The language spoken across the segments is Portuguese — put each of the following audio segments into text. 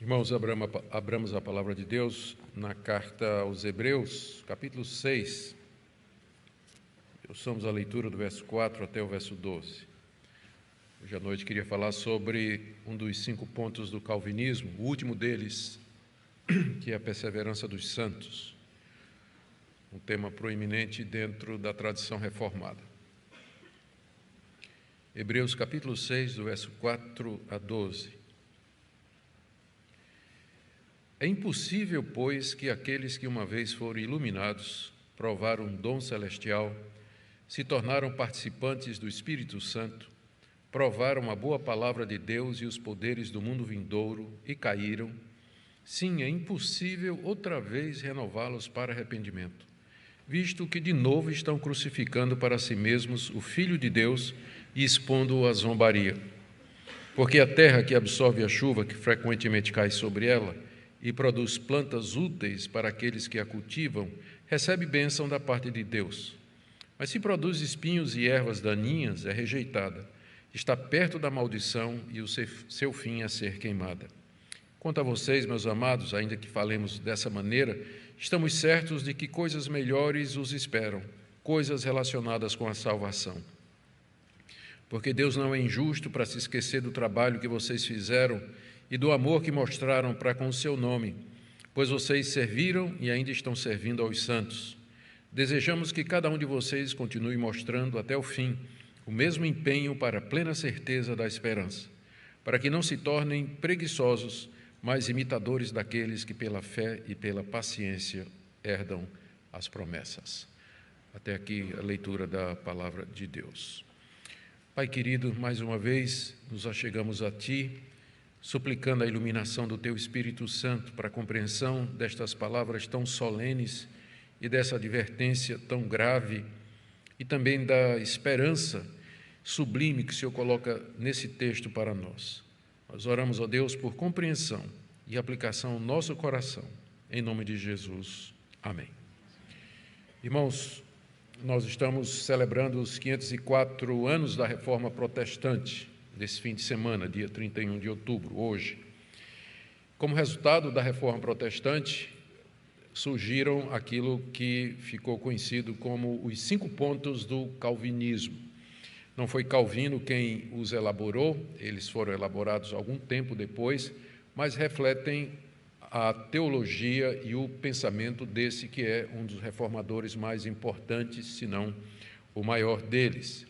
Irmãos, abramos a palavra de Deus na carta aos Hebreus, capítulo 6. Ouçamos a leitura do verso 4 até o verso 12. Hoje à noite queria falar sobre um dos 5 pontos do calvinismo, o último deles, que é a perseverança dos santos, um tema proeminente dentro da tradição reformada. Hebreus, capítulo 6, do verso 4 a 12. É impossível, pois, que aqueles que uma vez foram iluminados, provaram um dom celestial, se tornaram participantes do Espírito Santo, provaram a boa palavra de Deus e os poderes do mundo vindouro e caíram. Sim, é impossível outra vez renová-los para arrependimento, visto que de novo estão crucificando para si mesmos o Filho de Deus e expondo-o à zombaria. Porque a terra que absorve a chuva que frequentemente cai sobre ela e produz plantas úteis para aqueles que a cultivam, recebe bênção da parte de Deus. Mas se produz espinhos e ervas daninhas, é rejeitada, está perto da maldição e o seu fim é ser queimada. Quanto a vocês, meus amados, ainda que falemos dessa maneira, estamos certos de que coisas melhores os esperam, coisas relacionadas com a salvação. Porque Deus não é injusto para se esquecer do trabalho que vocês fizeram e do amor que mostraram para com o seu nome, pois vocês serviram e ainda estão servindo aos santos. Desejamos que cada um de vocês continue mostrando até o fim o mesmo empenho para a plena certeza da esperança, para que não se tornem preguiçosos, mas imitadores daqueles que pela fé e pela paciência herdam as promessas. Até aqui a leitura da palavra de Deus. Pai querido, mais uma vez nos achegamos a Ti, suplicando a iluminação do Teu Espírito Santo para a compreensão destas palavras tão solenes e dessa advertência tão grave e também da esperança sublime que o Senhor coloca nesse texto para nós. Nós oramos, ó Deus, por compreensão e aplicação ao nosso coração, em nome de Jesus. Amém. Irmãos, nós estamos celebrando os 504 anos da Reforma Protestante, desse fim de semana, dia 31 de outubro, hoje. Como resultado da Reforma Protestante, surgiram aquilo que ficou conhecido como os 5 pontos do calvinismo. Não foi Calvino quem os elaborou, eles foram elaborados algum tempo depois, mas refletem a teologia e o pensamento desse que é um dos reformadores mais importantes, se não o maior deles.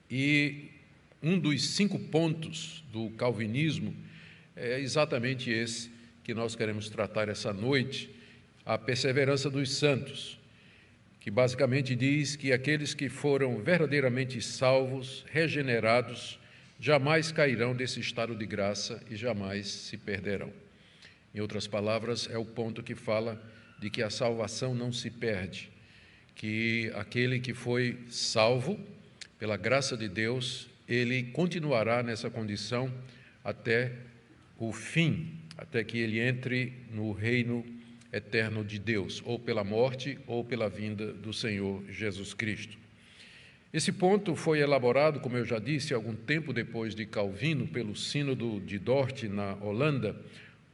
E um dos 5 pontos do calvinismo é exatamente esse que nós queremos tratar essa noite, a perseverança dos santos, que basicamente diz que aqueles que foram verdadeiramente salvos, regenerados, jamais cairão desse estado de graça e jamais se perderão. Em outras palavras, é o ponto que fala de que a salvação não se perde, que aquele que foi salvo pela graça de Deus, ele continuará nessa condição até o fim, até que ele entre no reino eterno de Deus, ou pela morte ou pela vinda do Senhor Jesus Cristo. Esse ponto foi elaborado, como eu já disse, algum tempo depois de Calvino, pelo Sínodo de Dort, na Holanda,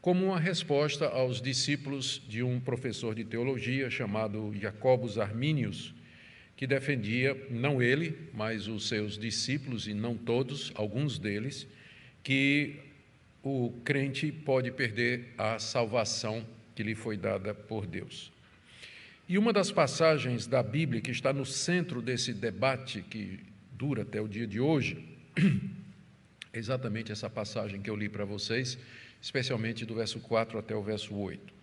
como uma resposta aos discípulos de um professor de teologia chamado Jacobus Arminius, que defendia, não ele, mas os seus discípulos, e não todos, alguns deles, que o crente pode perder a salvação que lhe foi dada por Deus. E uma das passagens da Bíblia que está no centro desse debate, que dura até o dia de hoje, é exatamente essa passagem que eu li para vocês, especialmente do verso 4 até o verso 8.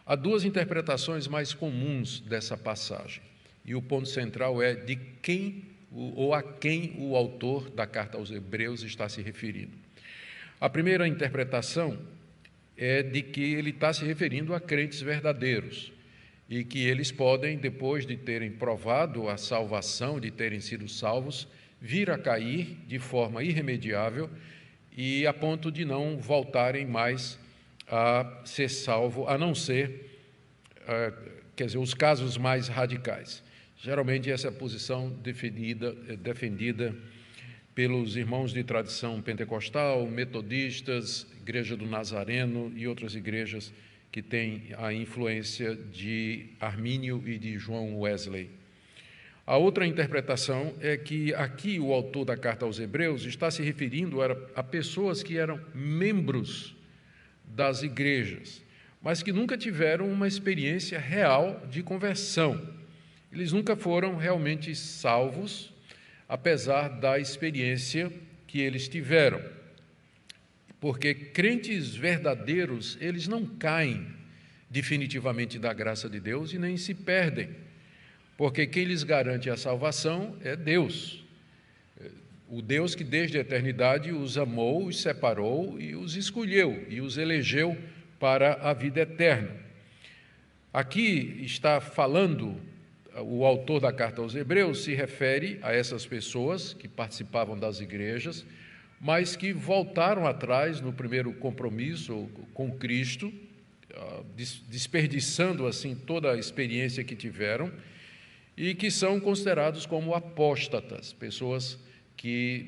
Há 2 interpretações mais comuns dessa passagem. E o ponto central é de quem ou a quem o autor da carta aos Hebreus está se referindo. A primeira interpretação é de que ele está se referindo a crentes verdadeiros e que eles podem, depois de terem provado a salvação, de terem sido salvos, vir a cair de forma irremediável e a ponto de não voltarem mais a ser salvo, a não ser, os casos mais radicais. Geralmente essa é a posição defendida pelos irmãos de tradição pentecostal, metodistas, Igreja do Nazareno e outras igrejas que têm a influência de Armínio e de João Wesley. A outra interpretação é que aqui o autor da carta aos Hebreus está se referindo a pessoas que eram membros das igrejas, mas que nunca tiveram uma experiência real de conversão. Eles nunca foram realmente salvos, apesar da experiência que eles tiveram. Porque crentes verdadeiros, eles não caem definitivamente da graça de Deus e nem se perdem, porque quem lhes garante a salvação é Deus. O Deus que desde a eternidade os amou, os separou e os escolheu e os elegeu para a vida eterna. Aqui está falando, o autor da carta aos Hebreus se refere a essas pessoas que participavam das igrejas, mas que voltaram atrás no primeiro compromisso com Cristo, desperdiçando assim toda a experiência que tiveram, e que são considerados como apóstatas, pessoas que,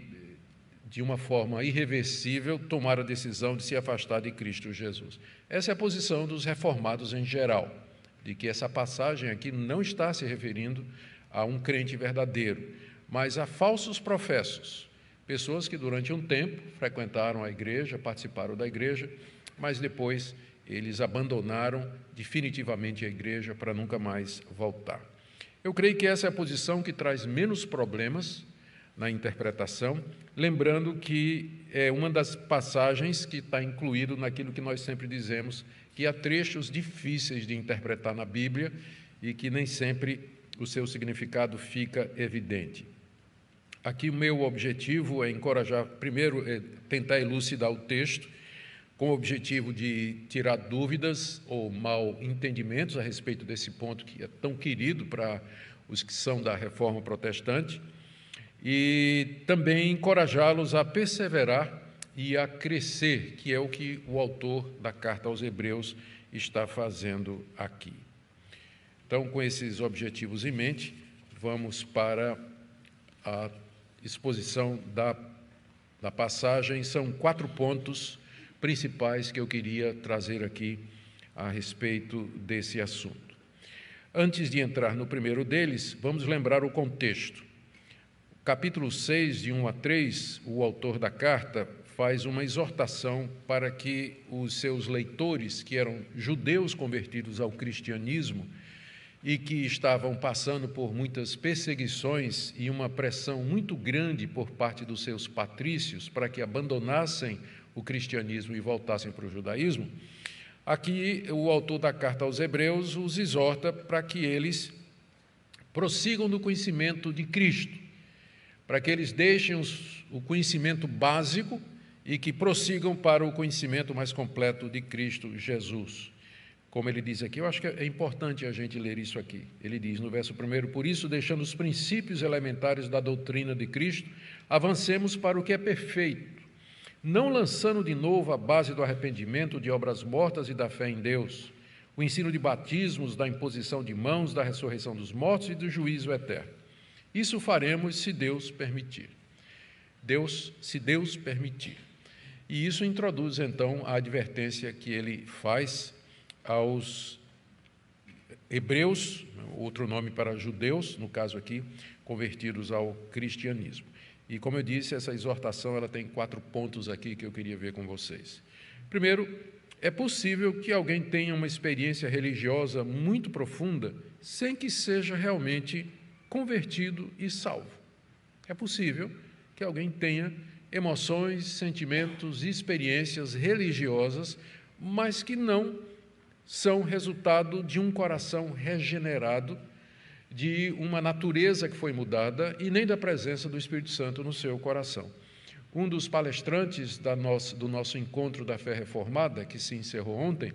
de uma forma irreversível, tomaram a decisão de se afastar de Cristo Jesus. Essa é a posição dos reformados em geral, de que essa passagem aqui não está se referindo a um crente verdadeiro, mas a falsos professos, pessoas que durante um tempo frequentaram a igreja, participaram da igreja, mas depois eles abandonaram definitivamente a igreja para nunca mais voltar. Eu creio que essa é a posição que traz menos problemas na interpretação, lembrando que é uma das passagens que está incluído naquilo que nós sempre dizemos, que há trechos difíceis de interpretar na Bíblia e que nem sempre o seu significado fica evidente. Aqui o meu objetivo é encorajar, primeiro, tentar elucidar o texto, com o objetivo de tirar dúvidas ou mal entendimentos a respeito desse ponto que é tão querido para os que são da Reforma Protestante, e também encorajá-los a perseverar e a crescer, que é o que o autor da carta aos Hebreus está fazendo aqui. Então, com esses objetivos em mente, vamos para a exposição da passagem. São 4 pontos principais que eu queria trazer aqui a respeito desse assunto. Antes de entrar no primeiro deles, vamos lembrar o contexto. Capítulo 6, de 1 a 3, o autor da carta faz uma exortação para que os seus leitores, que eram judeus convertidos ao cristianismo e que estavam passando por muitas perseguições e uma pressão muito grande por parte dos seus patrícios para que abandonassem o cristianismo e voltassem para o judaísmo, aqui o autor da carta aos Hebreus os exorta para que eles prossigam no conhecimento de Cristo, para que eles deixem o conhecimento básico e que prossigam para o conhecimento mais completo de Cristo Jesus. Como ele diz aqui, eu acho que é importante a gente ler isso aqui. Ele diz no verso 1, por isso, deixando os princípios elementares da doutrina de Cristo, avancemos para o que é perfeito, não lançando de novo a base do arrependimento, de obras mortas e da fé em Deus, o ensino de batismos, da imposição de mãos, da ressurreição dos mortos e do juízo eterno. Isso faremos se Deus permitir. Se Deus permitir. E isso introduz, então, a advertência que ele faz aos hebreus, outro nome para judeus, no caso aqui, convertidos ao cristianismo. E, como eu disse, essa exortação ela tem 4 pontos aqui que eu queria ver com vocês. Primeiro, é possível que alguém tenha uma experiência religiosa muito profunda sem que seja realmente convertido e salvo. É possível que alguém tenha emoções, sentimentos e experiências religiosas, mas que não são resultado de um coração regenerado, de uma natureza que foi mudada e nem da presença do Espírito Santo no seu coração. Um dos palestrantes do nosso encontro da fé reformada, que se encerrou ontem,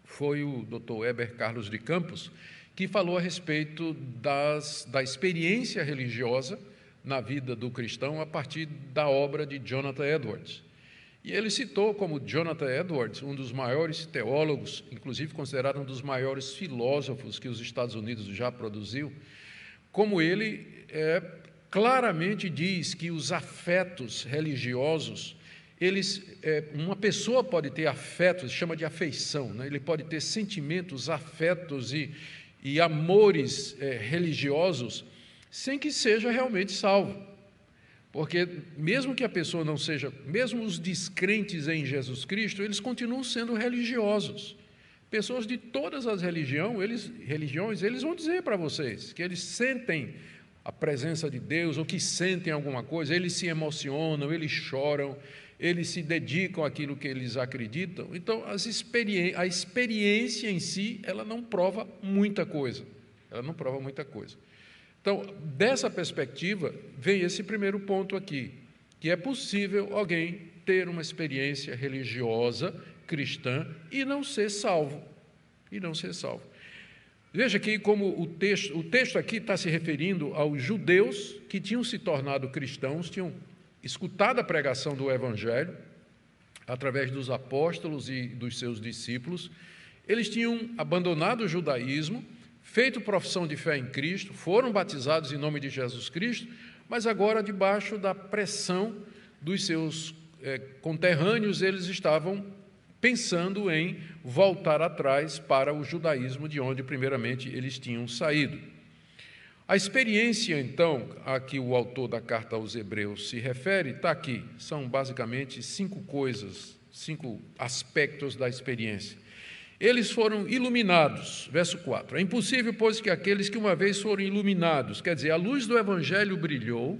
foi o Dr. Heber Carlos de Campos, que falou a respeito da experiência religiosa na vida do cristão a partir da obra de Jonathan Edwards. E ele citou como Jonathan Edwards, um dos maiores teólogos, inclusive considerado um dos maiores filósofos que os Estados Unidos já produziu, como ele claramente diz que os afetos religiosos, uma pessoa pode ter afetos, chama de afeição, né? Ele pode ter sentimentos, afetos e amores religiosos, sem que seja realmente salvo. Porque mesmo que a pessoa não seja, mesmo os descrentes em Jesus Cristo, eles continuam sendo religiosos. Pessoas de todas as religiões, eles vão dizer para vocês que eles sentem a presença de Deus, ou que sentem alguma coisa, eles se emocionam, eles choram, eles se dedicam àquilo que eles acreditam. Então, a experiência em si, ela não prova muita coisa. Ela não prova muita coisa. Então, dessa perspectiva, vem esse primeiro ponto aqui, que é possível alguém ter uma experiência religiosa, cristã, e não ser salvo. E não ser salvo. Veja que como o texto aqui está se referindo aos judeus que tinham se tornado cristãos, tinham escutado a pregação do Evangelho, através dos apóstolos e dos seus discípulos, eles tinham abandonado o judaísmo, feito profissão de fé em Cristo, foram batizados em nome de Jesus Cristo, mas agora, debaixo da pressão dos seus conterrâneos, eles estavam pensando em voltar atrás para o judaísmo, de onde, primeiramente, eles tinham saído. A experiência, então, a que o autor da carta aos Hebreus se refere, está aqui. São, basicamente, 5 coisas, 5 aspectos da experiência. Eles foram iluminados, verso 4. É impossível, pois, que aqueles que uma vez foram iluminados, quer dizer, a luz do Evangelho brilhou,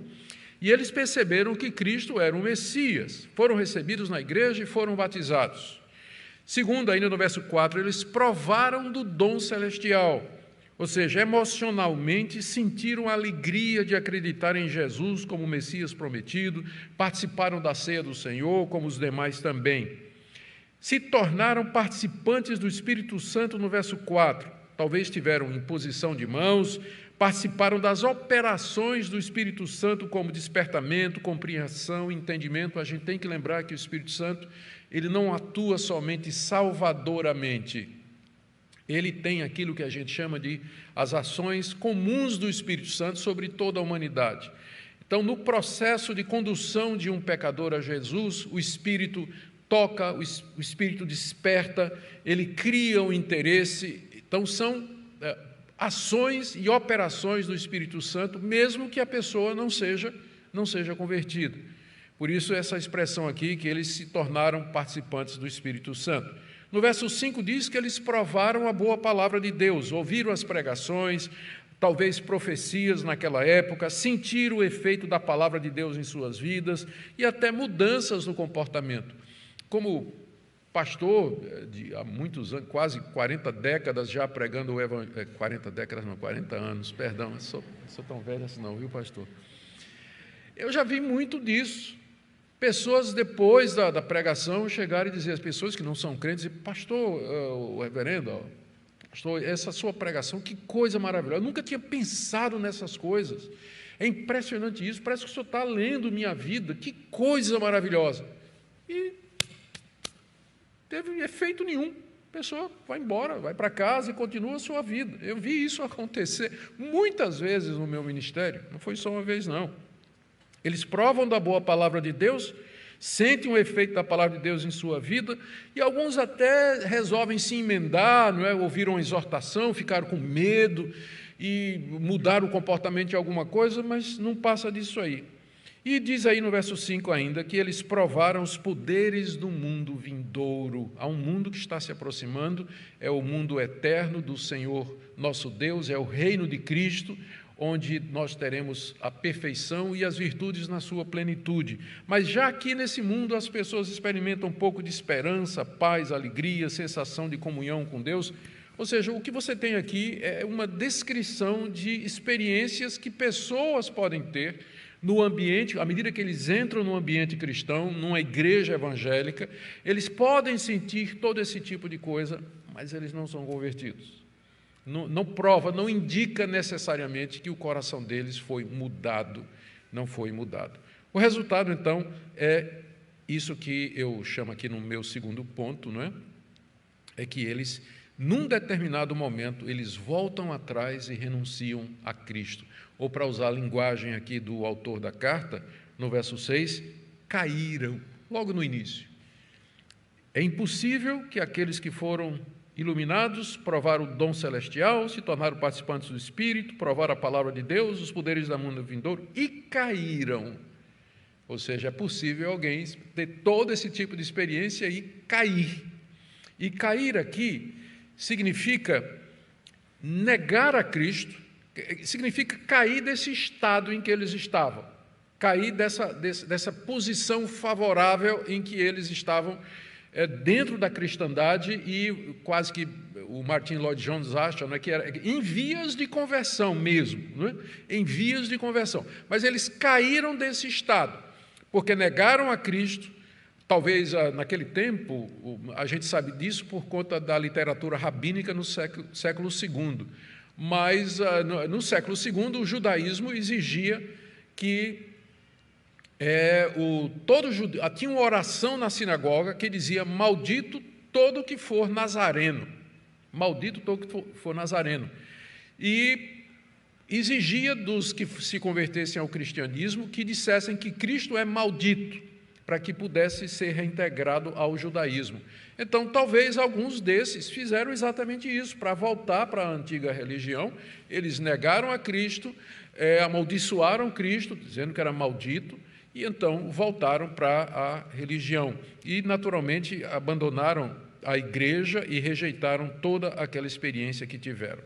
e eles perceberam que Cristo era o Messias, foram recebidos na igreja e foram batizados. Segundo, ainda no verso 4, eles provaram do dom celestial, ou seja, emocionalmente sentiram a alegria de acreditar em Jesus como o Messias prometido, participaram da ceia do Senhor, como os demais também. Se tornaram participantes do Espírito Santo no verso 4, talvez tiveram imposição de mãos, participaram das operações do Espírito Santo como despertamento, compreensão, entendimento. A gente tem que lembrar que o Espírito Santo, ele não atua somente salvadoramente, ele tem aquilo que a gente chama de as ações comuns do Espírito Santo sobre toda a humanidade. Então, no processo de condução de um pecador a Jesus, o Espírito toca, o Espírito desperta, ele cria um interesse. Então, são ações e operações do Espírito Santo, mesmo que a pessoa não seja convertida. Por isso, essa expressão aqui, que eles se tornaram participantes do Espírito Santo. No verso 5 diz que eles provaram a boa palavra de Deus, ouviram as pregações, talvez profecias naquela época, sentiram o efeito da palavra de Deus em suas vidas e até mudanças no comportamento. Como pastor há muitos anos, quase 40 décadas já pregando o Evangelho, 40 anos, perdão, não sou tão velho assim não, viu, pastor? Eu já vi muito disso. Pessoas, depois da pregação, chegaram e dizer, as pessoas que não são crentes, pastor, o reverendo, pastor, essa sua pregação, que coisa maravilhosa, eu nunca tinha pensado nessas coisas, é impressionante isso, parece que o senhor está lendo minha vida, que coisa maravilhosa. E teve efeito nenhum, a pessoa vai embora, vai para casa e continua a sua vida. Eu vi isso acontecer muitas vezes no meu ministério, não foi só uma vez não. Eles provam da boa palavra de Deus, sentem o efeito da palavra de Deus em sua vida, e alguns até resolvem se emendar, não é? Ouviram uma exortação, ficaram com medo e mudaram o comportamento de alguma coisa, mas não passa disso aí. E diz aí no verso 5 ainda, que eles provaram os poderes do mundo vindouro. Há um mundo que está se aproximando, é o mundo eterno do Senhor nosso Deus, é o reino de Cristo, onde nós teremos a perfeição e as virtudes na sua plenitude. Mas já aqui nesse mundo as pessoas experimentam um pouco de esperança, paz, alegria, sensação de comunhão com Deus. Ou seja, o que você tem aqui é uma descrição de experiências que pessoas podem ter no ambiente, à medida que eles entram no ambiente cristão, numa igreja evangélica, eles podem sentir todo esse tipo de coisa, mas eles não são convertidos. Não prova, não indica necessariamente que o coração deles foi mudado, não foi mudado. O resultado, então, é isso que eu chamo aqui no meu segundo ponto, não é? É que eles num determinado momento, eles voltam atrás e renunciam a Cristo. Ou, para usar a linguagem aqui do autor da carta, no verso 6, caíram, logo no início. É impossível que aqueles que foram iluminados, provaram o dom celestial, se tornaram participantes do Espírito, provaram a palavra de Deus, os poderes da mundo vindouro, e caíram. Ou seja, é possível alguém ter todo esse tipo de experiência e cair. E cair aqui significa negar a Cristo, significa cair desse estado em que eles estavam, cair dessa posição favorável em que eles estavam dentro da cristandade e quase que o Martin Lloyd Jones acha, que era em vias de conversão mesmo, em vias de conversão. Mas eles caíram desse estado, porque negaram a Cristo. Talvez naquele tempo, a gente sabe disso por conta da literatura rabínica no século II, mas no século II o judaísmo exigia que tinha uma oração na sinagoga que dizia: maldito todo que for nazareno, maldito todo que for nazareno, e exigia dos que se convertessem ao cristianismo que dissessem que Cristo é maldito, para que pudesse ser reintegrado ao judaísmo. Então, talvez alguns desses fizeram exatamente isso, para voltar para a antiga religião. Eles negaram a Cristo, amaldiçoaram Cristo, dizendo que era maldito, e então voltaram para a religião. E, naturalmente, abandonaram a igreja e rejeitaram toda aquela experiência que tiveram.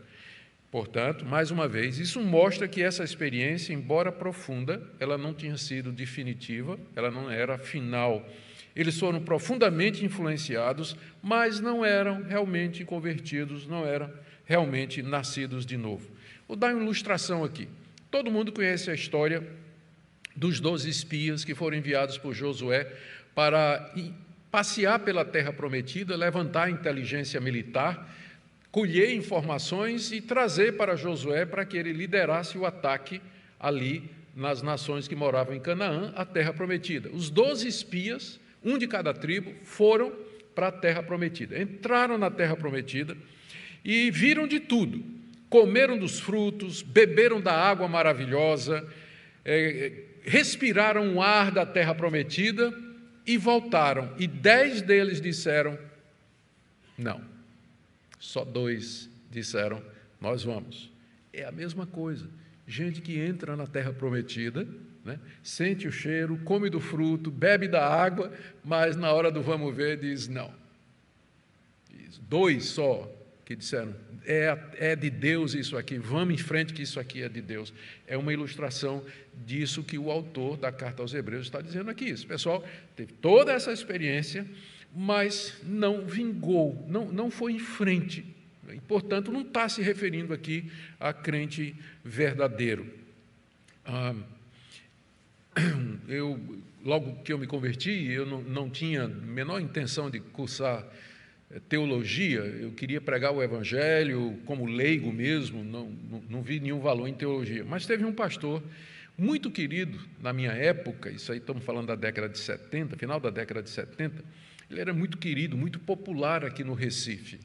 Portanto, mais uma vez, isso mostra que essa experiência, embora profunda, ela não tinha sido definitiva, ela não era final. Eles foram profundamente influenciados, mas não eram realmente convertidos, não eram realmente nascidos de novo. Vou dar uma ilustração aqui. Todo mundo conhece a história dos 12 espias que foram enviados por Josué para passear pela terra prometida, levantar a inteligência militar, colher informações e trazer para Josué para que ele liderasse o ataque ali nas nações que moravam em Canaã, a terra prometida. Os 12 espias, um de cada tribo, foram para a terra prometida. Entraram na terra prometida e viram de tudo. Comeram dos frutos, beberam da água maravilhosa, respiraram o ar da terra prometida e voltaram. E 10 deles disseram: não. Só 2 disseram: nós vamos. É a mesma coisa. Gente que entra na terra prometida, sente o cheiro, come do fruto, bebe da água, mas na hora do vamos ver diz não. 2 só que disseram: é de Deus isso aqui, vamos em frente que isso aqui é de Deus. É uma ilustração disso que o autor da carta aos Hebreus está dizendo aqui. Esse pessoal teve toda essa experiência, mas não vingou, não foi em frente. E, portanto, não está se referindo aqui a crente verdadeiro. Logo que eu me converti, eu não tinha a menor intenção de cursar teologia. Eu queria pregar o Evangelho como leigo mesmo, não vi nenhum valor em teologia. Mas teve um pastor muito querido na minha época, isso aí estamos falando da década de 70, final da década de 70, ele era muito querido, muito popular aqui no Recife.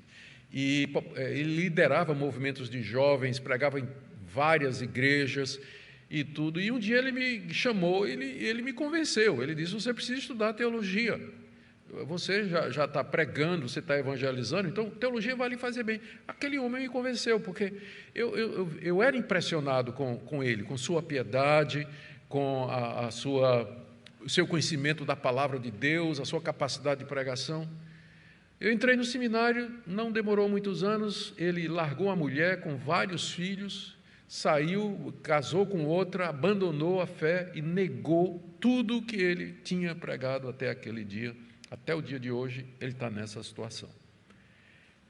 E ele liderava movimentos de jovens, pregava em várias igrejas e tudo. E um dia ele me chamou, ele me convenceu. Ele disse: você precisa estudar teologia. Você já está pregando, você está evangelizando, então teologia vai lhe fazer bem. Aquele homem me convenceu, porque eu era impressionado com ele, com sua piedade, com o seu conhecimento da palavra de Deus, a sua capacidade de pregação. Eu entrei no seminário, não demorou muitos anos, ele largou a mulher com vários filhos, saiu, casou com outra, abandonou a fé e negou tudo que ele tinha pregado até aquele dia. Até o dia de hoje, ele está nessa situação.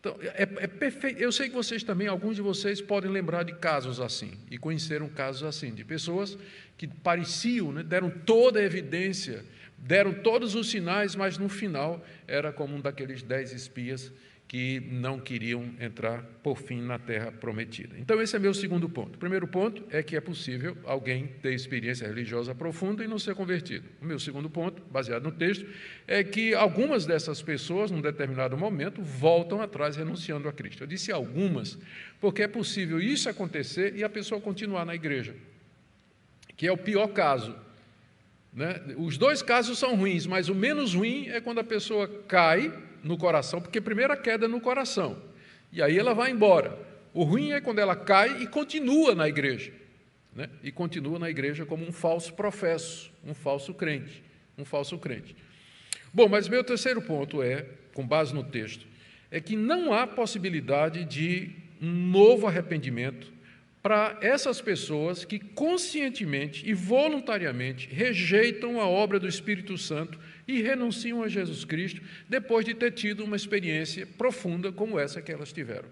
Então, é perfeito. Eu sei que vocês também, alguns de vocês, podem lembrar de casos assim, e conheceram casos assim, de pessoas que pareciam, deram toda a evidência, deram todos os sinais, mas no final era como um daqueles 10 espias que não queriam entrar, por fim, na terra prometida. Então, esse é meu segundo ponto. O primeiro ponto é que é possível alguém ter experiência religiosa profunda e não ser convertido. O meu segundo ponto, baseado no texto, é que algumas dessas pessoas, num determinado momento, voltam atrás renunciando a Cristo. Eu disse algumas, porque é possível isso acontecer e a pessoa continuar na igreja, que é o pior caso, né? Os dois casos são ruins, mas o menos ruim é quando a pessoa cai no coração, porque primeiro a queda é no coração, e aí ela vai embora. O ruim é quando ela cai e continua na igreja, né? E continua na igreja como um falso professo, um falso crente. Bom, mas meu terceiro ponto é, com base no texto, é que não há possibilidade de um novo arrependimento para essas pessoas que conscientemente e voluntariamente rejeitam a obra do Espírito Santo e renunciam a Jesus Cristo depois de ter tido uma experiência profunda como essa que elas tiveram.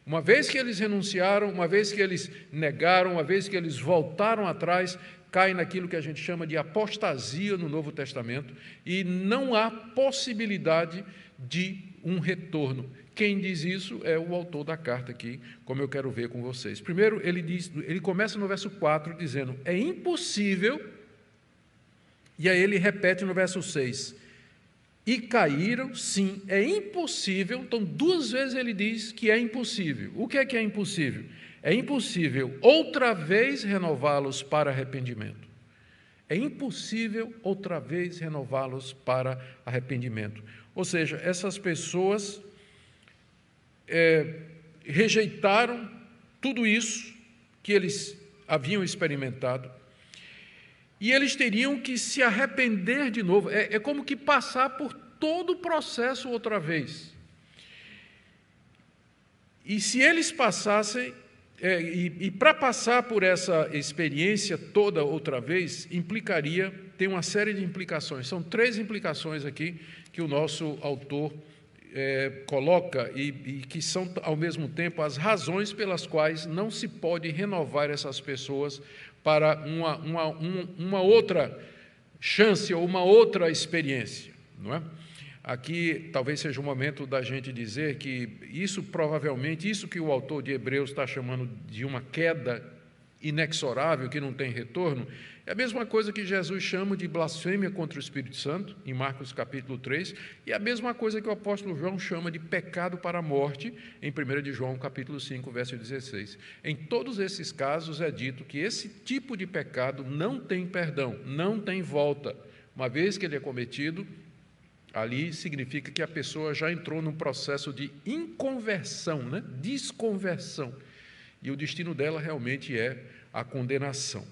Uma vez que eles renunciaram, uma vez que eles negaram, uma vez que eles voltaram atrás, cai naquilo que a gente chama de apostasia no Novo Testamento e não há possibilidade de um retorno. Quem diz isso é o autor da carta aqui, como eu quero ver com vocês. Primeiro, ele começa no verso 4 dizendo, é impossível, e aí ele repete no verso 6, e caíram, sim, é impossível. Então, duas vezes ele diz que é impossível. O que é impossível? É impossível outra vez renová-los para arrependimento. É impossível outra vez renová-los para arrependimento. Ou seja, essas pessoas rejeitaram tudo isso que eles haviam experimentado e eles teriam que se arrepender de novo. É como que passar por todo o processo outra vez. E se eles passassem, para passar por essa experiência toda outra vez, tem uma série de implicações. São 3 implicações aqui que o nosso autor coloca e que são, ao mesmo tempo, as razões pelas quais não se pode renovar essas pessoas para uma outra chance ou uma outra experiência, não é? Aqui talvez seja o momento da gente dizer que provavelmente, isso que o autor de Hebreus está chamando de uma queda inexorável, que não tem retorno, é a mesma coisa que Jesus chama de blasfêmia contra o Espírito Santo, em Marcos capítulo 3, e a mesma coisa que o apóstolo João chama de pecado para a morte, em 1 de João capítulo 5, verso 16. Em todos esses casos é dito que esse tipo de pecado não tem perdão, não tem volta. Uma vez que ele é cometido, ali significa que a pessoa já entrou num processo de inconversão, né? Desconversão, e o destino dela realmente é a condenação.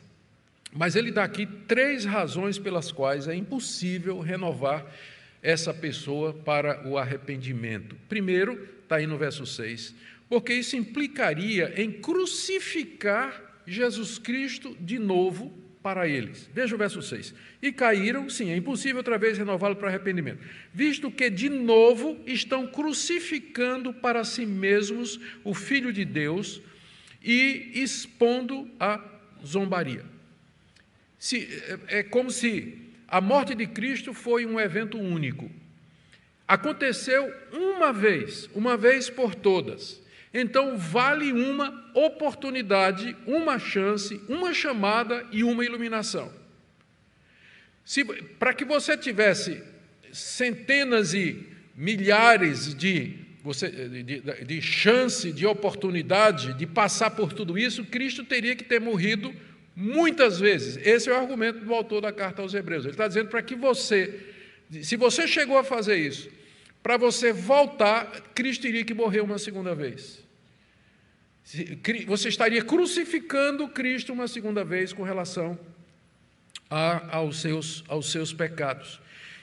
Mas ele dá aqui 3 razões pelas quais é impossível renovar essa pessoa para o arrependimento. Primeiro, está aí no verso 6, porque isso implicaria em crucificar Jesus Cristo de novo para eles. Veja o verso 6. E caíram, sim, é impossível outra vez renová-lo para arrependimento, visto que de novo estão crucificando para si mesmos o Filho de Deus e expondo a zombaria. É como se a morte de Cristo foi um evento único. Aconteceu uma vez por todas. Então, vale uma oportunidade, uma chance, uma chamada e uma iluminação. Para que você tivesse centenas e milhares de chance, de oportunidade de passar por tudo isso, Cristo teria que ter morrido muitas vezes. Esse é o argumento do autor da carta aos Hebreus. Ele está dizendo para que se você chegou a fazer isso, para você voltar, Cristo teria que morrer uma segunda vez. Você estaria crucificando Cristo uma segunda vez com relação aos seus pecados.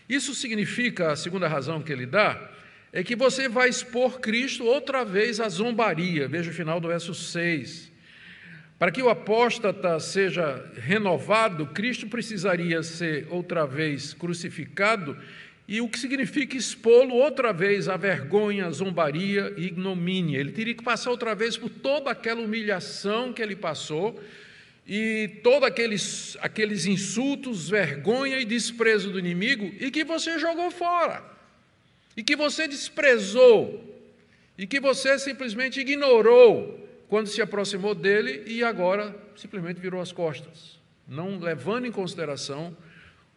Isso significa, a segunda razão que ele dá, é que você vai expor Cristo outra vez à zombaria. Veja o final do verso 6. Para que o apóstata seja renovado, Cristo precisaria ser outra vez crucificado, e o que significa expô-lo outra vez à vergonha, à zombaria e ignomínia. Ele teria que passar outra vez por toda aquela humilhação que ele passou, e todos aqueles insultos, vergonha e desprezo do inimigo, e que você jogou fora, e que você desprezou, e que você simplesmente ignorou quando se aproximou dele e agora simplesmente virou as costas, não levando em consideração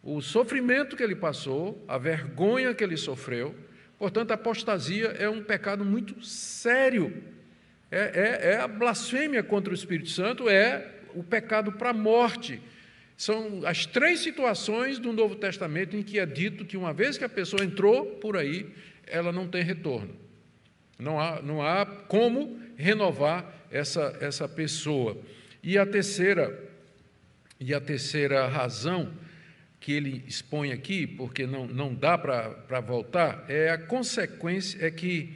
o sofrimento que ele passou, a vergonha que ele sofreu. Portanto, a apostasia é um pecado muito sério, é a blasfêmia contra o Espírito Santo, é o pecado para a morte. São as 3 situações do Novo Testamento em que é dito que uma vez que a pessoa entrou por aí, ela não tem retorno. Não há como renovar essa pessoa. E a terceira razão que ele expõe aqui, porque não dá para voltar, é a consequência, é que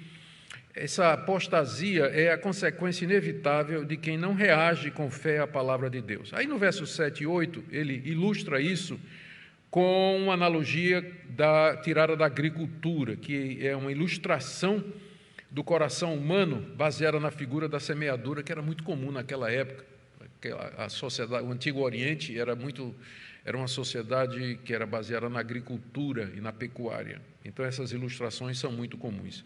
essa apostasia é a consequência inevitável de quem não reage com fé à palavra de Deus. Aí no verso 7 e 8, ele ilustra isso com uma analogia tirada da agricultura, que é uma ilustração do coração humano baseada na figura da semeadura, que era muito comum naquela época. A sociedade, o Antigo Oriente era uma sociedade que era baseada na agricultura e na pecuária. Então, essas ilustrações são muito comuns.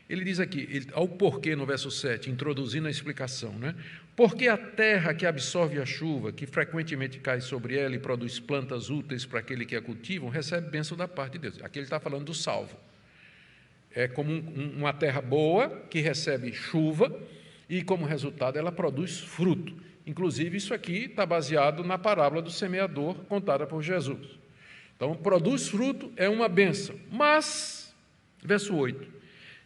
Ele diz aqui, ao porquê, no verso 7, introduzindo a explicação, né? Porque a terra que absorve a chuva, que frequentemente cai sobre ela e produz plantas úteis para aquele que a cultivam, recebe bênção da parte de Deus. Aqui ele está falando do salvo. É como uma terra boa que recebe chuva e, como resultado, ela produz fruto. Inclusive, isso aqui está baseado na parábola do semeador contada por Jesus. Então, produz fruto é uma bênção. Mas, verso 8,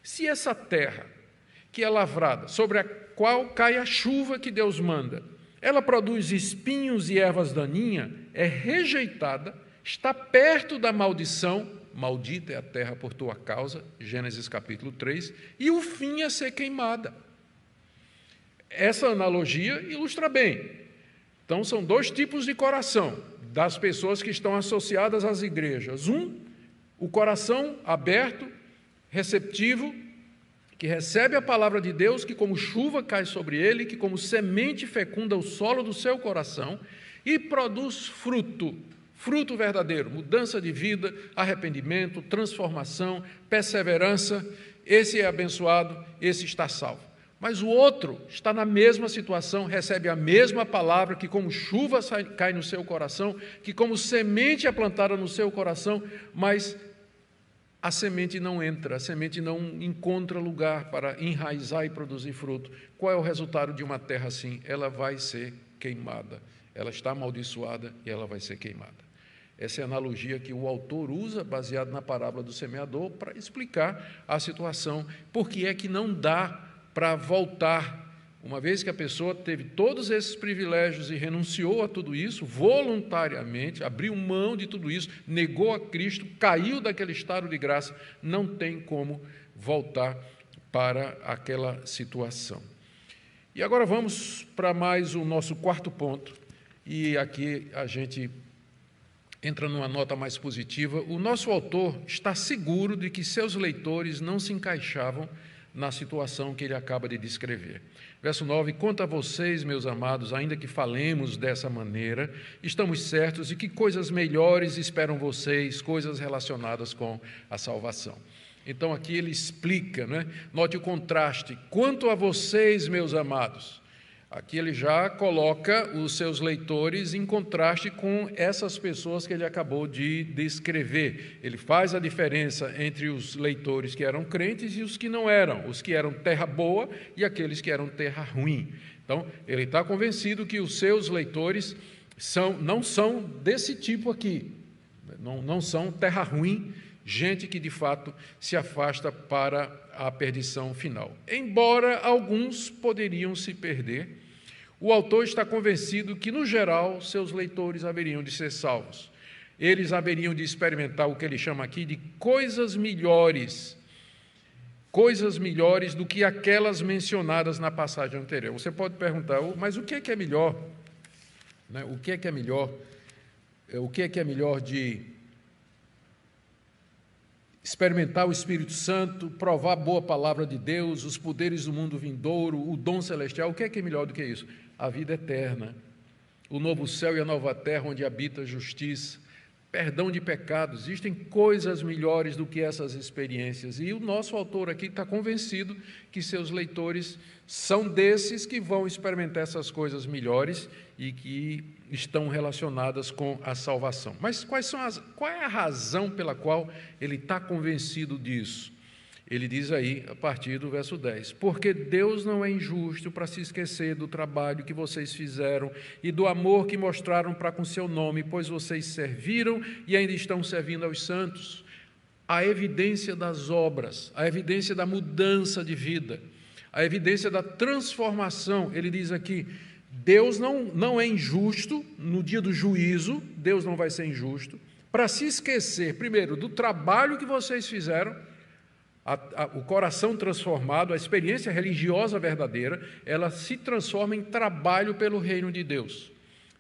se essa terra que é lavrada, sobre a qual cai a chuva que Deus manda, ela produz espinhos e ervas daninhas, é rejeitada, está perto da maldição, maldita é a terra por tua causa, Gênesis capítulo 3, e o fim é ser queimada. Essa analogia ilustra bem. Então, são 2 tipos de coração das pessoas que estão associadas às igrejas. O coração aberto, receptivo, que recebe a palavra de Deus, que como chuva cai sobre ele, que como semente fecunda o solo do seu coração e produz fruto verdadeiro, mudança de vida, arrependimento, transformação, perseverança. Esse é abençoado, esse está salvo. Mas o outro está na mesma situação, recebe a mesma palavra, que como chuva cai no seu coração, que como semente é plantada no seu coração, mas a semente não entra, a semente não encontra lugar para enraizar e produzir fruto. Qual é o resultado de uma terra assim? Ela vai ser queimada. Ela está amaldiçoada e ela vai ser queimada. Essa é a analogia que o autor usa, baseado na parábola do semeador, para explicar a situação. Por que é que não dá para voltar, uma vez que a pessoa teve todos esses privilégios e renunciou a tudo isso, voluntariamente, abriu mão de tudo isso, negou a Cristo, caiu daquele estado de graça, não tem como voltar para aquela situação. E agora vamos para mais o nosso 4º ponto, e aqui a gente entra numa nota mais positiva. O nosso autor está seguro de que seus leitores não se encaixavam na situação que ele acaba de descrever. Verso 9, quanto a vocês, meus amados, ainda que falemos dessa maneira, estamos certos de que coisas melhores esperam vocês, coisas relacionadas com a salvação. Então, aqui ele explica, né? Note o contraste. Quanto a vocês, meus amados, aqui ele já coloca os seus leitores em contraste com essas pessoas que ele acabou de descrever. Ele faz a diferença entre os leitores que eram crentes e os que não eram, os que eram terra boa e aqueles que eram terra ruim. Então, ele está convencido que os seus leitores não são desse tipo aqui, não são terra ruim, gente que de fato se afasta para a perdição final. Embora alguns poderiam se perder, o autor está convencido que, no geral, seus leitores haveriam de ser salvos. Eles haveriam de experimentar o que ele chama aqui de coisas melhores do que aquelas mencionadas na passagem anterior. Você pode perguntar, mas o que é melhor? O que é melhor? O que é melhor de experimentar o Espírito Santo, provar a boa palavra de Deus, os poderes do mundo vindouro, o dom celestial? O que é melhor do que isso? A vida eterna. o novo céu e a nova terra onde habita a justiça, perdão de pecados. Existem coisas melhores do que essas experiências. E o nosso autor aqui está convencido que seus leitores são desses que vão experimentar essas coisas melhores e que estão relacionadas com a salvação. Mas qual é a razão pela qual ele está convencido disso? Ele diz aí, a partir do verso 10, porque Deus não é injusto para se esquecer do trabalho que vocês fizeram e do amor que mostraram para com seu nome, pois vocês serviram e ainda estão servindo aos santos. A evidência das obras, a evidência da mudança de vida, a evidência da transformação. Ele diz aqui, Deus não é injusto no dia do juízo, Deus não vai ser injusto, para se esquecer, primeiro, do trabalho que vocês fizeram. O coração transformado, a experiência religiosa verdadeira, ela se transforma em trabalho pelo reino de Deus,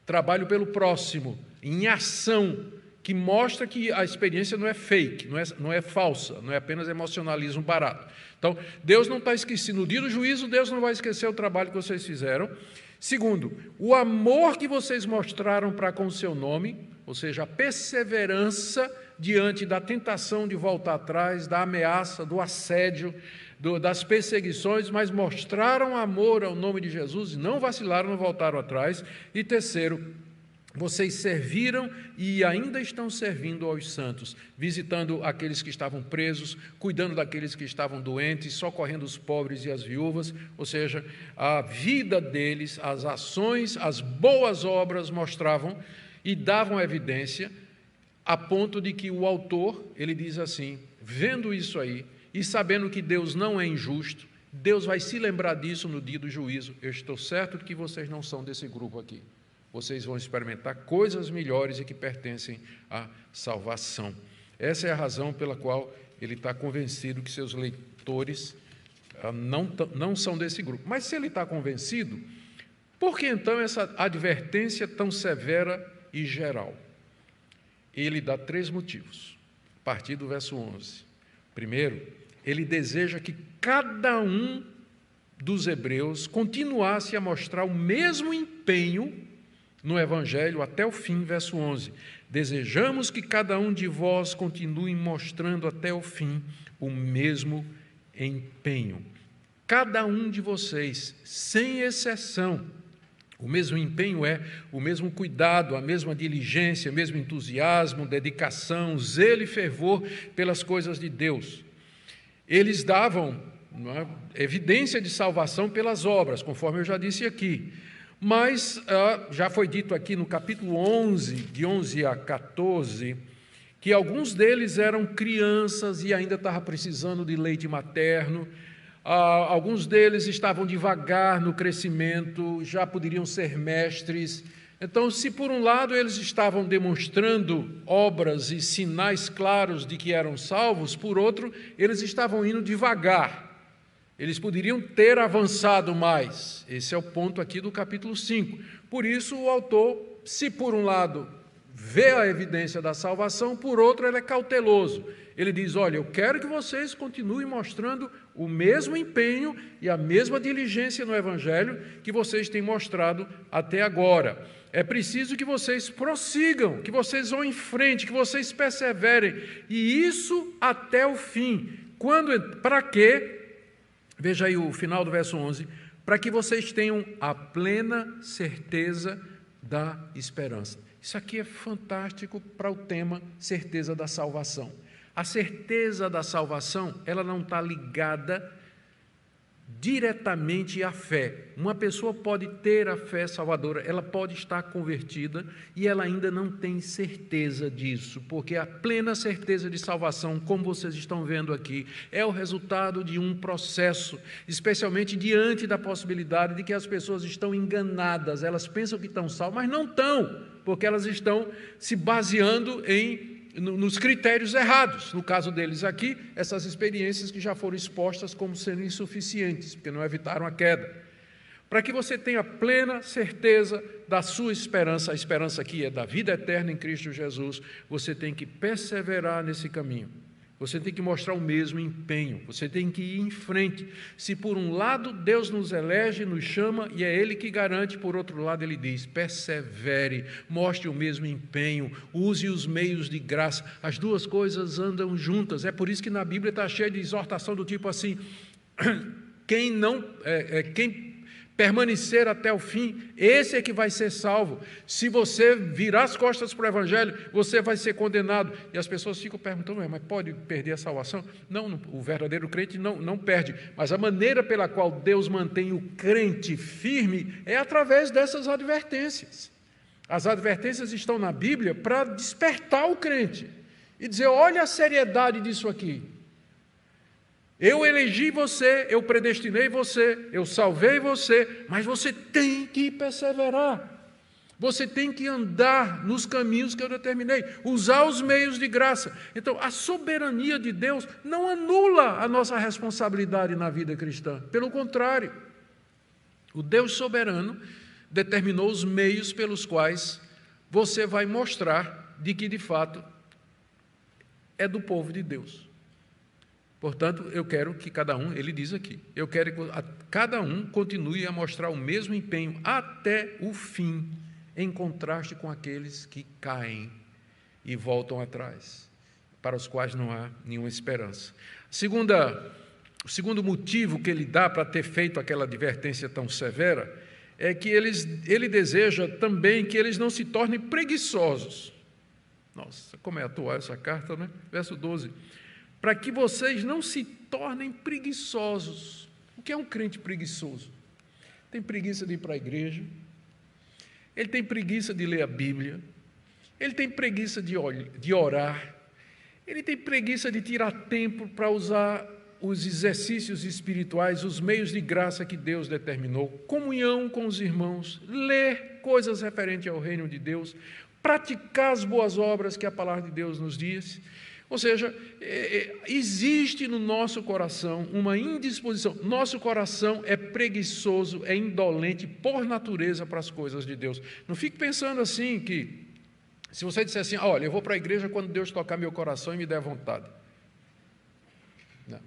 trabalho pelo próximo, em ação, que mostra que a experiência não é fake, não é falsa, não é apenas emocionalismo barato. Então, Deus não está esquecendo, no dia do juízo, Deus não vai esquecer o trabalho que vocês fizeram. Segundo, o amor que vocês mostraram para com o seu nome, ou seja, a perseverança diante da tentação de voltar atrás, da ameaça, do assédio, das perseguições, mas mostraram amor ao nome de Jesus e não vacilaram, não voltaram atrás. E terceiro, vocês serviram e ainda estão servindo aos santos, visitando aqueles que estavam presos, cuidando daqueles que estavam doentes, socorrendo os pobres e as viúvas, ou seja, a vida deles, as ações, as boas obras mostravam e davam evidência, a ponto de que o autor, ele diz assim, vendo isso aí e sabendo que Deus não é injusto, Deus vai se lembrar disso no dia do juízo. Eu estou certo de que vocês não são desse grupo aqui. Vocês vão experimentar coisas melhores e que pertencem à salvação. Essa é a razão pela qual ele está convencido que seus leitores não são desse grupo. Mas se ele está convencido, por que então essa advertência tão severa e geral? Ele dá 3 motivos, a partir do verso 11. Primeiro, ele deseja que cada um dos hebreus continuasse a mostrar o mesmo empenho no Evangelho até o fim, verso 11. Desejamos que cada um de vós continue mostrando até o fim o mesmo empenho. Cada um de vocês, sem exceção. O mesmo empenho é o mesmo cuidado, a mesma diligência, o mesmo entusiasmo, dedicação, zelo e fervor pelas coisas de Deus. Eles davam evidência de salvação pelas obras, conforme eu já disse aqui. Mas já foi dito aqui no capítulo 11, de 11 a 14, que alguns deles eram crianças e ainda estavam precisando de leite materno. Alguns deles estavam devagar no crescimento, já poderiam ser mestres. Então, se por um lado eles estavam demonstrando obras e sinais claros de que eram salvos, por outro, eles estavam indo devagar. Eles poderiam ter avançado mais. Esse é o ponto aqui do capítulo 5. Por isso, o autor, se por um lado vê a evidência da salvação, por outro, ele é cauteloso. Ele diz, olha, eu quero que vocês continuem mostrando o mesmo empenho e a mesma diligência no Evangelho que vocês têm mostrado até agora. É preciso que vocês prossigam, que vocês vão em frente, que vocês perseverem, e isso até o fim. Para quê? Veja aí o final do verso 11. Para que vocês tenham a plena certeza da esperança. Isso aqui é fantástico para o tema certeza da salvação. A certeza da salvação, ela não está ligada diretamente à fé. Uma pessoa pode ter a fé salvadora, ela pode estar convertida e ela ainda não tem certeza disso, porque a plena certeza de salvação, como vocês estão vendo aqui, é o resultado de um processo, especialmente diante da possibilidade de que as pessoas estão enganadas, elas pensam que estão salvas, mas não estão, porque elas estão se baseando nos critérios errados. No caso deles aqui, essas experiências que já foram expostas como sendo insuficientes, porque não evitaram a queda. Para que você tenha plena certeza da sua esperança, a esperança aqui é da vida eterna em Cristo Jesus, você tem que perseverar nesse caminho. Você tem que mostrar o mesmo empenho, você tem que ir em frente. Se por um lado Deus nos elege, nos chama, e é Ele que garante, por outro lado Ele diz, persevere, mostre o mesmo empenho, use os meios de graça. As duas coisas andam juntas. É por isso que na Bíblia está cheia de exortação do tipo assim, quem permanecer até o fim, esse é que vai ser salvo. Se você virar as costas para o Evangelho, você vai ser condenado. E as pessoas ficam perguntando, mas pode perder a salvação? Não, o verdadeiro crente não perde. Mas a maneira pela qual Deus mantém o crente firme é através dessas advertências. As advertências estão na Bíblia para despertar o crente e dizer, olha a seriedade disso aqui. Eu elegi você, eu predestinei você, eu salvei você, mas você tem que perseverar. Você tem que andar nos caminhos que eu determinei, usar os meios de graça. Então, a soberania de Deus não anula a nossa responsabilidade na vida cristã. Pelo contrário, o Deus soberano determinou os meios pelos quais você vai mostrar de que, de fato, é do povo de Deus. Portanto, eu quero que cada um, ele diz aqui, eu quero que cada um continue a mostrar o mesmo empenho até o fim, em contraste com aqueles que caem e voltam atrás, para os quais não há nenhuma esperança. O segundo motivo que ele dá para ter feito aquela advertência tão severa é que ele deseja também que eles não se tornem preguiçosos. Nossa, como é atual essa carta, né? Verso 12. Para que vocês não se tornem preguiçosos. O que é um crente preguiçoso? Tem preguiça de ir para a igreja, ele tem preguiça de ler a Bíblia, ele tem preguiça de orar, ele tem preguiça de tirar tempo para usar os exercícios espirituais, os meios de graça que Deus determinou, comunhão com os irmãos, ler coisas referentes ao reino de Deus, praticar as boas obras que a palavra de Deus nos diz. Ou seja, existe no nosso coração uma indisposição. Nosso coração é preguiçoso, é indolente por natureza para as coisas de Deus. Não fique pensando assim que, se você disser assim, olha, eu vou para a igreja quando Deus tocar meu coração e me der vontade. Não.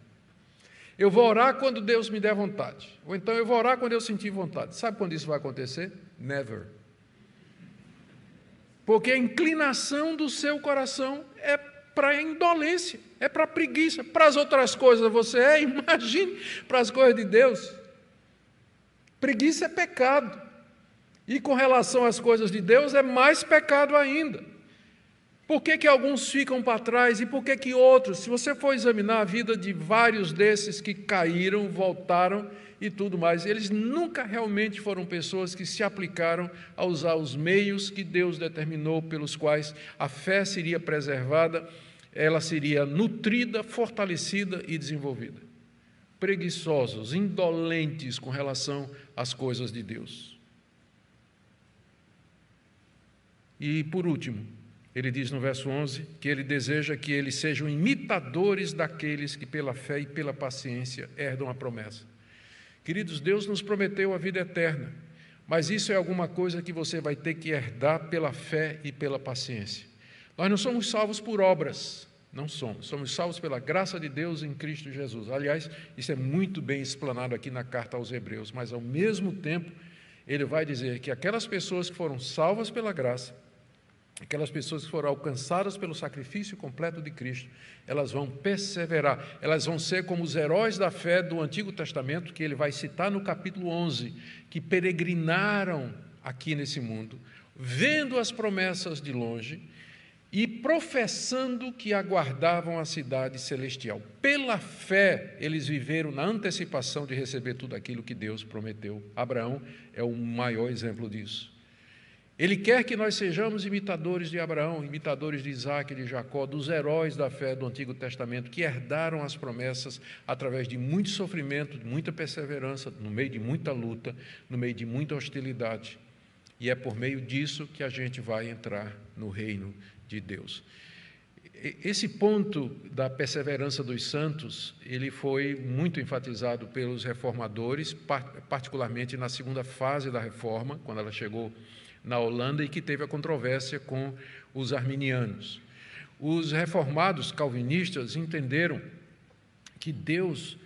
Eu vou orar quando Deus me der vontade. Ou então eu vou orar quando eu sentir vontade. Sabe quando isso vai acontecer? Never. Porque a inclinação do seu coração é para a indolência, é para a preguiça. Para as outras coisas você imagine, para as coisas de Deus. Preguiça é pecado. E com relação às coisas de Deus é mais pecado ainda. Por que alguns ficam para trás e por que outros? Se você for examinar a vida de vários desses que caíram, voltaram e tudo mais, eles nunca realmente foram pessoas que se aplicaram a usar os meios que Deus determinou pelos quais a fé seria preservada, ela seria nutrida, fortalecida e desenvolvida. Preguiçosos, indolentes com relação às coisas de Deus. E, por último, ele diz no verso 11 que ele deseja que eles sejam imitadores daqueles que pela fé e pela paciência herdam a promessa. Queridos, Deus nos prometeu a vida eterna, mas isso é alguma coisa que você vai ter que herdar pela fé e pela paciência. Nós não somos salvos por obras, não somos salvos pela graça de Deus em Cristo Jesus. Aliás, isso é muito bem explanado aqui na carta aos Hebreus, mas ao mesmo tempo ele vai dizer que aquelas pessoas que foram salvas pela graça, aquelas pessoas que foram alcançadas pelo sacrifício completo de Cristo, elas vão perseverar, elas vão ser como os heróis da fé do Antigo Testamento, que ele vai citar no capítulo 11, que peregrinaram aqui nesse mundo, vendo as promessas de longe e professando que aguardavam a cidade celestial. Pela fé, eles viveram na antecipação de receber tudo aquilo que Deus prometeu. Abraão é o maior exemplo disso. Ele quer que nós sejamos imitadores de Abraão, imitadores de Isaac, de Jacó, dos heróis da fé do Antigo Testamento, que herdaram as promessas através de muito sofrimento, de muita perseverança, no meio de muita luta, no meio de muita hostilidade. E é por meio disso que a gente vai entrar no reino de Deus. Esse ponto da perseverança dos santos, ele foi muito enfatizado pelos reformadores, particularmente na segunda fase da reforma, quando ela chegou na Holanda e que teve a controvérsia com os arminianos. Os reformados calvinistas entenderam que Deus,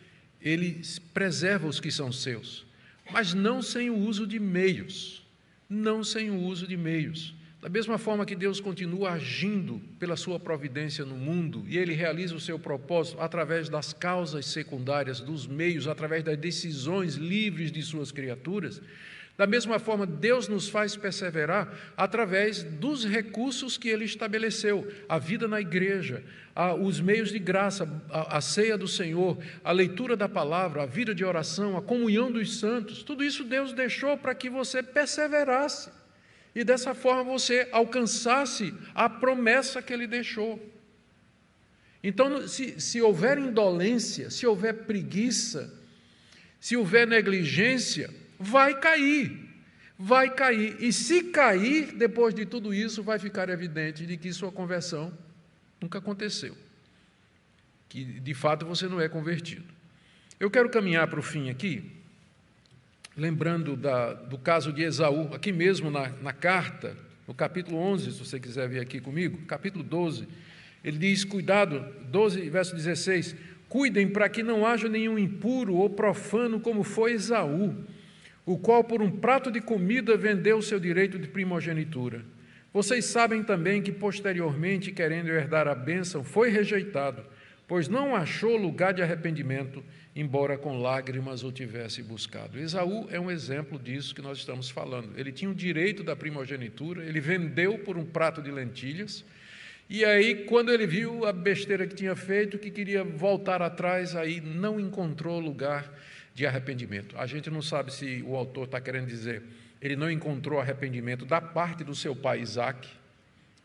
Ele preserva os que são seus, mas não sem o uso de meios, não sem o uso de meios. Da mesma forma que Deus continua agindo pela sua providência no mundo, e Ele realiza o seu propósito através das causas secundárias, dos meios, através das decisões livres de suas criaturas, da mesma forma Deus nos faz perseverar através dos recursos que Ele estabeleceu, a vida na igreja, os meios de graça, a ceia do Senhor, a leitura da palavra, a vida de oração, a comunhão dos santos, tudo isso Deus deixou para que você perseverasse. E dessa forma você alcançasse a promessa que Ele deixou. Então, se houver indolência, se houver preguiça, se houver negligência, vai cair. E se cair, depois de tudo isso, vai ficar evidente de que sua conversão nunca aconteceu. Que, de fato, você não é convertido. Eu quero caminhar para o fim aqui, lembrando do caso de Esaú, aqui mesmo na carta, no capítulo 11, se você quiser ver aqui comigo, capítulo 12, ele diz, cuidado, 12, verso 16, cuidem para que não haja nenhum impuro ou profano como foi Esaú, o qual por um prato de comida vendeu o seu direito de primogenitura. Vocês sabem também que posteriormente, querendo herdar a bênção, foi rejeitado, pois não achou lugar de arrependimento, embora com lágrimas o tivesse buscado. Esaú é um exemplo disso que nós estamos falando. Ele tinha o direito da primogenitura, ele vendeu por um prato de lentilhas, e aí, quando ele viu a besteira que tinha feito, que queria voltar atrás, aí não encontrou lugar de arrependimento. A gente não sabe se o autor está querendo dizer, ele não encontrou arrependimento da parte do seu pai Isaque,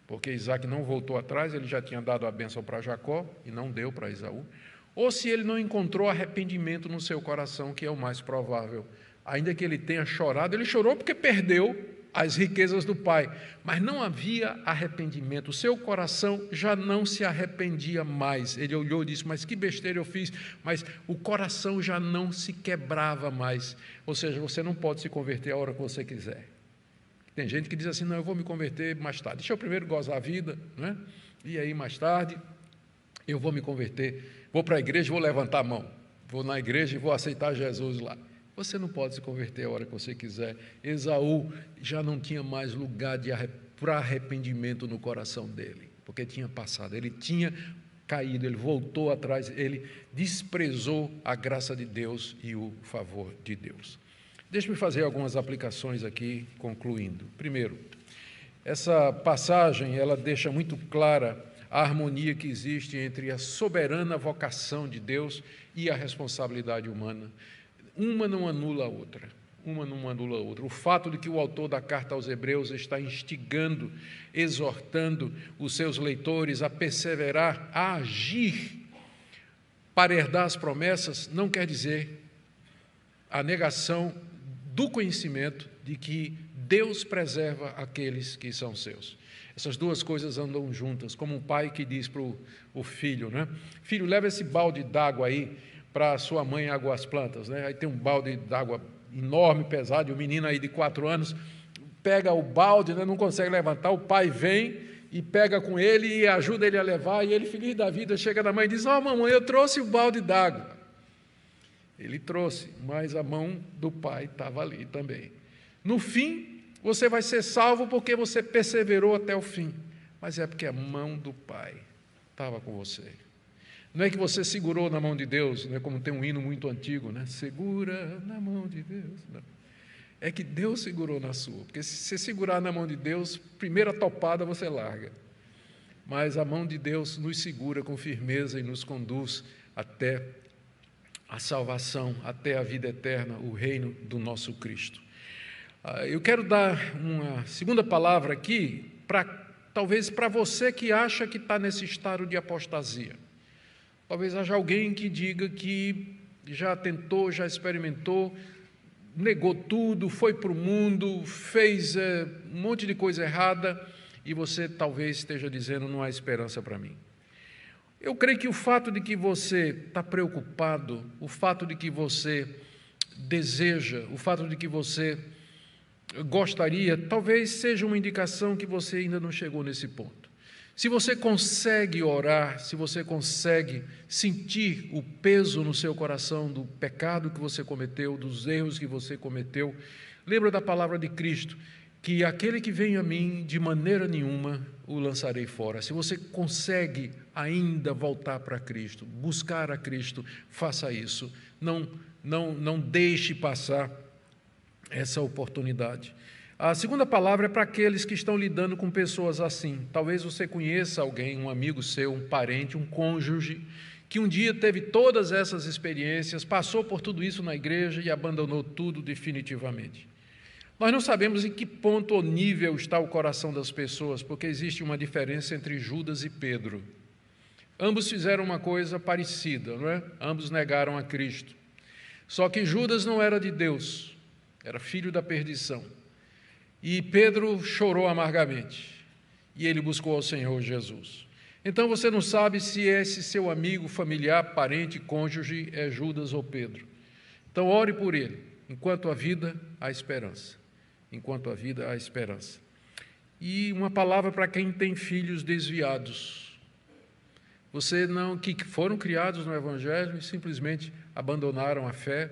porque Isaque não voltou atrás, ele já tinha dado a bênção para Jacó e não deu para Esaú, ou se ele não encontrou arrependimento no seu coração, que é o mais provável. Ainda que ele tenha chorado, ele chorou porque perdeu as riquezas do pai, mas não havia arrependimento, o seu coração já não se arrependia mais. Ele olhou e disse, mas que besteira eu fiz, mas o coração já não se quebrava mais. Ou seja, você não pode se converter a hora que você quiser. Tem gente que diz assim, não, eu vou me converter mais tarde, deixa eu primeiro gozar a vida, não é? E aí mais tarde eu vou me converter, vou para a igreja, vou levantar a mão, vou na igreja e vou aceitar Jesus lá. Você não pode se converter a hora que você quiser. Esaú já não tinha mais lugar para arrependimento no coração dele, porque tinha passado, ele tinha caído, ele voltou atrás, ele desprezou a graça de Deus e o favor de Deus. Deixe-me fazer algumas aplicações aqui, concluindo. Primeiro, essa passagem, ela deixa muito clara a harmonia que existe entre a soberana vocação de Deus e a responsabilidade humana. Uma não anula a outra, O fato de que o autor da carta aos Hebreus está instigando, exortando os seus leitores a perseverar, a agir para herdar as promessas, não quer dizer a negação do conhecimento de que Deus preserva aqueles que são seus. Essas duas coisas andam juntas, como um pai que diz para o filho, né? Filho, leva esse balde d'água aí para sua mãe aguar as plantas, né? Aí tem um balde d'água enorme, pesado, e o menino aí de 4 anos pega o balde, né? Não consegue levantar, o pai vem e pega com ele e ajuda ele a levar, e ele, feliz da vida, chega na mãe e diz, mamãe, eu trouxe o balde d'água. Ele trouxe, mas a mão do pai estava ali também. No fim, você vai ser salvo porque você perseverou até o fim, mas é porque a mão do pai estava com você. Não é que você segurou na mão de Deus, né, como tem um hino muito antigo, né? Segura na mão de Deus. Não. É que Deus segurou na sua, porque se você segurar na mão de Deus, primeira topada você larga. Mas a mão de Deus nos segura com firmeza e nos conduz até a salvação, até a vida eterna, o reino do nosso Cristo. Eu quero dar uma segunda palavra aqui, talvez para você que acha que está nesse estado de apostasia. Talvez haja alguém que diga que já tentou, já experimentou, negou tudo, foi para o mundo, fez um monte de coisa errada, e você talvez esteja dizendo, não há esperança para mim. Eu creio que o fato de que você está preocupado, o fato de que você deseja, o fato de que você gostaria, talvez seja uma indicação que você ainda não chegou nesse ponto. Se você consegue orar, se você consegue sentir o peso no seu coração do pecado que você cometeu, dos erros que você cometeu, lembra da palavra de Cristo, que aquele que vem a mim, de maneira nenhuma o lançarei fora. Se você consegue ainda voltar para Cristo, buscar a Cristo, faça isso. Não deixe passar essa oportunidade. A segunda palavra é para aqueles que estão lidando com pessoas assim. Talvez você conheça alguém, um amigo seu, um parente, um cônjuge, que um dia teve todas essas experiências, passou por tudo isso na igreja e abandonou tudo definitivamente. Nós não sabemos em que ponto ou nível está o coração das pessoas, porque existe uma diferença entre Judas e Pedro. Ambos fizeram uma coisa parecida, não é? Ambos negaram a Cristo. Só que Judas não era de Deus, era filho da perdição. E Pedro chorou amargamente, e ele buscou ao Senhor Jesus. Então você não sabe se esse seu amigo, familiar, parente, cônjuge é Judas ou Pedro. Então ore por ele, enquanto há vida, há esperança. Enquanto há vida, há esperança. E uma palavra para quem tem filhos desviados. Que foram criados no Evangelho e simplesmente abandonaram a fé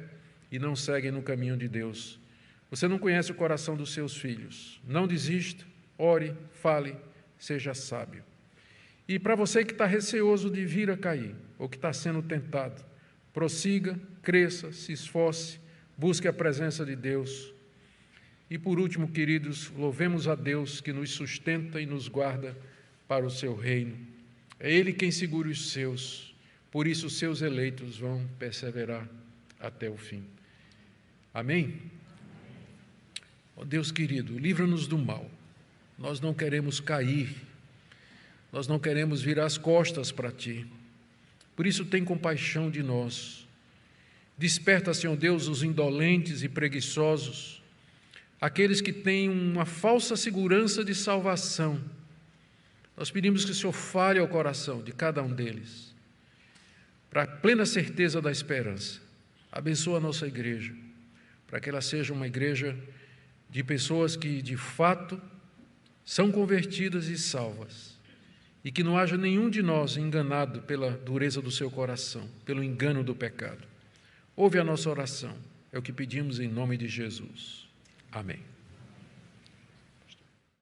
e não seguem no caminho de Deus. Você não conhece o coração dos seus filhos. Não desista, ore, fale, seja sábio. E para você que está receoso de vir a cair, ou que está sendo tentado, prossiga, cresça, se esforce, busque a presença de Deus. E por último, queridos, louvemos a Deus que nos sustenta e nos guarda para o seu reino. É Ele quem segura os seus, por isso os seus eleitos vão perseverar até o fim. Amém? Ó Deus querido, livra-nos do mal. Nós não queremos cair, nós não queremos virar as costas para Ti. Por isso, tem compaixão de nós. Desperta, Senhor Deus, os indolentes e preguiçosos, aqueles que têm uma falsa segurança de salvação. Nós pedimos que o Senhor fale ao coração de cada um deles, para a plena certeza da esperança. Abençoa a nossa igreja, para que ela seja uma igreja de pessoas que, de fato, são convertidas e salvas, e que não haja nenhum de nós enganado pela dureza do seu coração, pelo engano do pecado. Ouve a nossa oração, é o que pedimos em nome de Jesus. Amém.